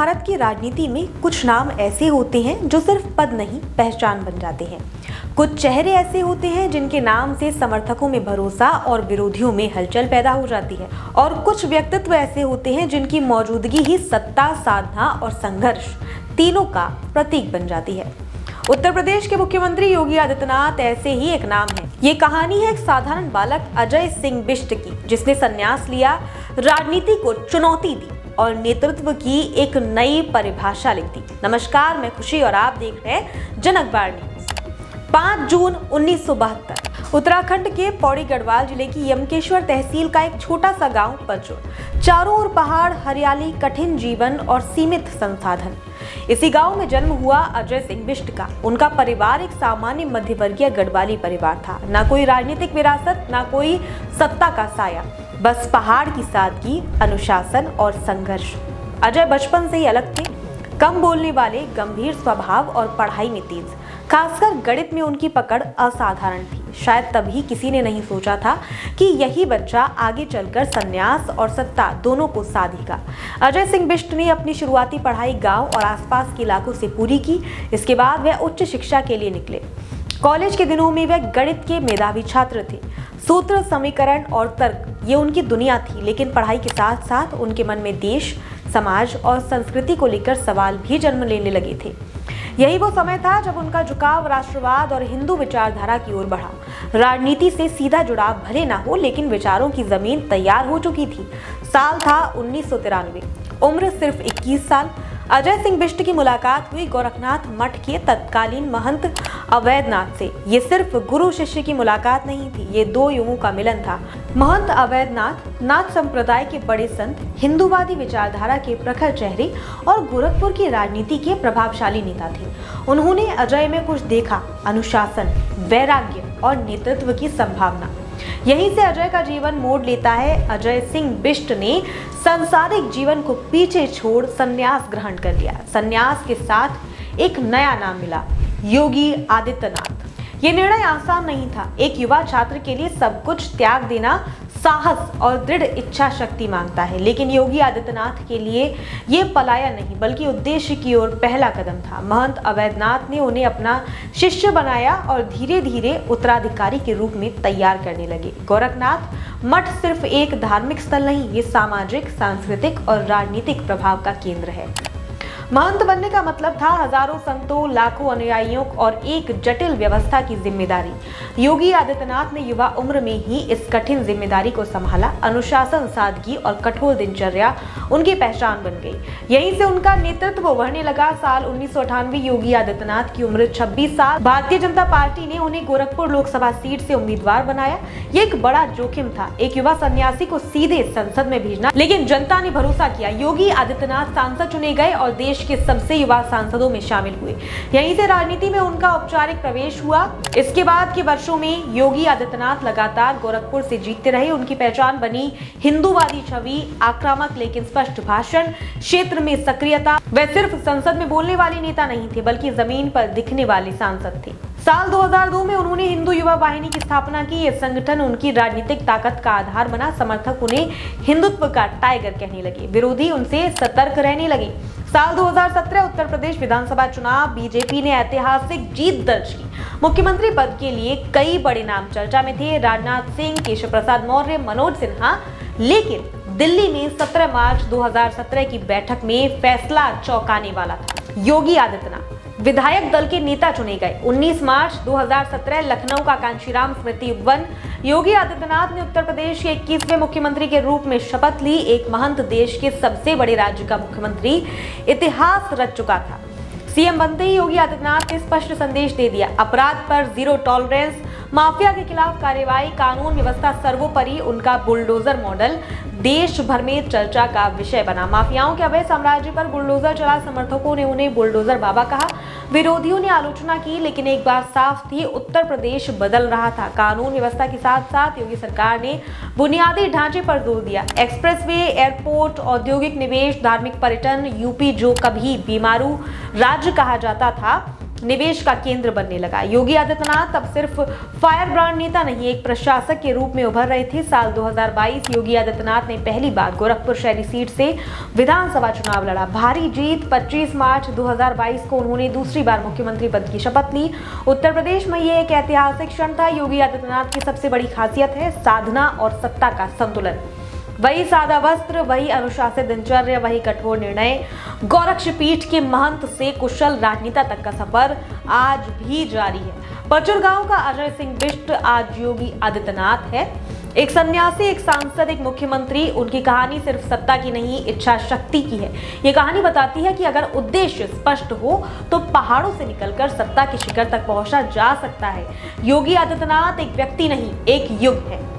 भारत की राजनीति में कुछ नाम ऐसे होते हैं जो सिर्फ पद नहीं, पहचान बन जाते हैं। कुछ चेहरे ऐसे होते हैं जिनके नाम से समर्थकों में भरोसा और विरोधियों में हलचल पैदा हो जाती है, और कुछ व्यक्तित्व ऐसे होते हैं जिनकी मौजूदगी ही सत्ता, साधना और संघर्ष तीनों का प्रतीक बन जाती है। उत्तर प्रदेश के मुख्यमंत्री योगी आदित्यनाथ ऐसे ही एक नाम है। ये कहानी है एक साधारण बालक अजय सिंह बिष्ट की, जिसने संन्यास लिया, राजनीति को चुनौती दी और नेतृत्व की एक नई परिभाषा लिख दी। नमस्कार, मैं खुशी और आप देख रहे हैं जन अखबार न्यूज। 5 जून 1972 उत्तराखंड के पौड़ी गढ़वाल जिले की यमकेश्वर तहसील का एक छोटा सा गांव पचुर। चारों ओर पहाड़, हरियाली, कठिन जीवन और सीमित संसाधन। इसी गांव में जन्म हुआ अजय सिंह बिष्ट का। उनका परिवार एक सामान्य मध्यवर्गीय गढ़वाली परिवार था। ना कोई राजनीतिक विरासत, ना कोई सत्ता का साया, बस पहाड़ की सादगी, अनुशासन और संघर्ष। अजय बचपन से ही अलग थे, कम बोलने वाले, गंभीर स्वभाव और पढ़ाई में तेज। खासकर गणित में उनकी पकड़ असाधारण थी। शायद तभी किसी ने नहीं सोचा था कि यही बच्चा आगे चलकर संन्यास और सत्ता दोनों को साधेगा। अजय सिंह बिष्ट ने अपनी शुरुआती पढ़ाई गांव और आसपास के इलाकों से पूरी की। इसके बाद वह उच्च शिक्षा के लिए निकले। कॉलेज के दिनों में वह गणित के मेधावी छात्र थे। सूत्र, समीकरण और तर्क ये उनकी दुनिया थी, लेकिन पढ़ाई के साथ साथ उनके मन में देश, समाज और संस्कृति को लेकर सवाल भी जन्म लेने लगे थे। यही वो समय था जब उनका झुकाव राष्ट्रवाद और हिंदू विचारधारा की ओर बढ़ा। राजनीति से सीधा जुड़ाव भले ना हो, लेकिन विचारों की जमीन तैयार हो चुकी थी। साल था 1993, उम्र सिर्फ 21 साल। अजय सिंह बिष्ट की मुलाकात हुई गोरखनाथ मठ के तत्कालीन महंत अवैधनाथ से। ये सिर्फ गुरु शिष्य की मुलाकात नहीं थी, ये दो युगों का मिलन था। महंत अवैधनाथ नाथ संप्रदाय के बड़े संत, हिंदूवादी विचारधारा के प्रखर चेहरे और गोरखपुर की राजनीति के प्रभावशाली नेता थे। उन्होंने अजय में कुछ देखा, अनुशासन, वैराग्य और नेतृत्व की संभावना। यहीं से अजय का जीवन मोड़ लेता है। अजय सिंह बिष्ट ने सांसारिक जीवन को पीछे छोड़ संन्यास ग्रहण कर लिया। संन्यास के साथ एक नया नाम मिला, योगी आदित्यनाथ। ये निर्णय आसान नहीं था। एक युवा छात्र के लिए सब कुछ त्याग देना साहस और दृढ़ इच्छा शक्ति मांगता है, लेकिन योगी आदित्यनाथ के लिए ये पलायन नहीं बल्कि उद्देश्य की ओर पहला कदम था। महंत अवैधनाथ ने उन्हें अपना शिष्य बनाया और धीरे धीरे उत्तराधिकारी के रूप में तैयार करने लगे। गोरखनाथ मठ सिर्फ एक धार्मिक स्थल नहीं, ये सामाजिक, सांस्कृतिक और राजनीतिक प्रभाव का केंद्र है। महंत बनने का मतलब था हजारों संतों, लाखों अनुयायियों और एक जटिल व्यवस्था की जिम्मेदारी। योगी आदित्यनाथ ने युवा उम्र में ही इस कठिन जिम्मेदारी को संभाला। अनुशासन, सादगी और कठोर दिनचर्या उनकी पहचान बन गई। यहीं से उनका नेतृत्व उभरने लगा। साल 1998 योगी आदित्यनाथ की उम्र 26 साल। भारतीय जनता पार्टी ने उन्हें गोरखपुर लोकसभा सीट से उम्मीदवार बनाया। ये एक बड़ा जोखिम था, एक युवा सन्यासी को सीधे संसद में भेजना, लेकिन जनता ने भरोसा किया। योगी आदित्यनाथ सांसद चुने गए और देश के सबसे युवा सांसदों में शामिल हुए। यहीं से राजनीति में उनका औपचारिक प्रवेश हुआ। इसके बाद के वर्षों में योगी आदित्यनाथ लगातार गोरखपुर से जीतते रहे। उनकी पहचान बनी हिंदूवादी छवि, आक्रामक लेकिन स्पष्ट भाषण, क्षेत्र में सक्रियता। वे सिर्फ संसद में बोलने वाले नेता नहीं थे, बल्कि जमीन पर दिखने वाले सांसद थे। साल 2002 में उन्होंने हिंदू युवा वाहिनी की स्थापना की। यह संगठन उनकी राजनीतिक ताकत का आधार बना। समर्थक उन्हें हिंदुत्व का टाइगर कहने लगे, विरोधी उनसे सतर्क रहने लगे। साल 2017 उत्तर प्रदेश विधानसभा चुनाव, बीजेपी ने ऐतिहासिक जीत दर्ज की। मुख्यमंत्री पद के लिए कई बड़े नाम चर्चा में थे, राजनाथ सिंह, केशव प्रसाद मौर्य, मनोज सिन्हा। लेकिन दिल्ली में 17 मार्च 2017 की बैठक में फैसला चौंकाने वाला था। योगी आदित्यनाथ विधायक दल के नेता चुने गए। 19 मार्च 2017 लखनऊ का कांशीराम स्मृति वन। योगी आदित्यनाथ ने उत्तर प्रदेश के 21वें मुख्यमंत्री के रूप में शपथ ली। एक महंत देश के सबसे बड़े राज्य का मुख्यमंत्री इतिहास रच चुका था। सीएम बनते ही योगी आदित्यनाथ ने स्पष्ट संदेश दे दिया, अपराध पर जीरो टॉलरेंस, माफिया के खिलाफ कार्रवाई, कानून व्यवस्था सर्वोपरि। उनका बुलडोजर मॉडल देश भर में चर्चा का विषय बना। माफियाओं के अवैध साम्राज्य पर बुलडोजर चला। समर्थकों ने उन्हें बुलडोजर बाबा कहा, विरोधियों ने आलोचना की, लेकिन एक बात साफ थी, उत्तर प्रदेश बदल रहा था। कानून व्यवस्था के साथ साथ योगी सरकार ने बुनियादी ढांचे पर जोर दिया। एक्सप्रेसवे, एयरपोर्ट, औद्योगिक निवेश, धार्मिक पर्यटन। यूपी जो कभी बीमारू राज्य कहा जाता था, निवेश का केंद्र बनने लगा। योगी आदित्यनाथ अब सिर्फ फायर ब्रांड नेता नहीं, एक प्रशासक के रूप में उभर रहे थे। साल 2022 योगी आदित्यनाथ ने पहली बार गोरखपुर शहरी सीट से विधानसभा चुनाव लड़ा। भारी जीत 25 मार्च 2022 को उन्होंने दूसरी बार मुख्यमंत्री पद की शपथ ली। उत्तर प्रदेश में ये एक ऐतिहासिक क्षण था। योगी आदित्यनाथ की सबसे बड़ी खासियत है साधना और सत्ता का संतुलन। वही सादा वस्त्र, वही अनुशासित दिनचर्या, वही कठोर निर्णय। गोरक्षपीठ के महंत से कुशल राजनेता तक का सफर आज भी जारी है। परचूर गांव का अजय सिंह बिष्ट आज योगी आदित्यनाथ है। एक सन्यासी, एक सांसद, एक मुख्यमंत्री। उनकी कहानी सिर्फ सत्ता की नहीं, इच्छा शक्ति की है। ये कहानी बताती है कि अगर उद्देश्य स्पष्ट हो तो पहाड़ों से निकलकर सत्ता के शिखर तक पहुंचा जा सकता है। योगी आदित्यनाथ एक व्यक्ति नहीं, एक युग है।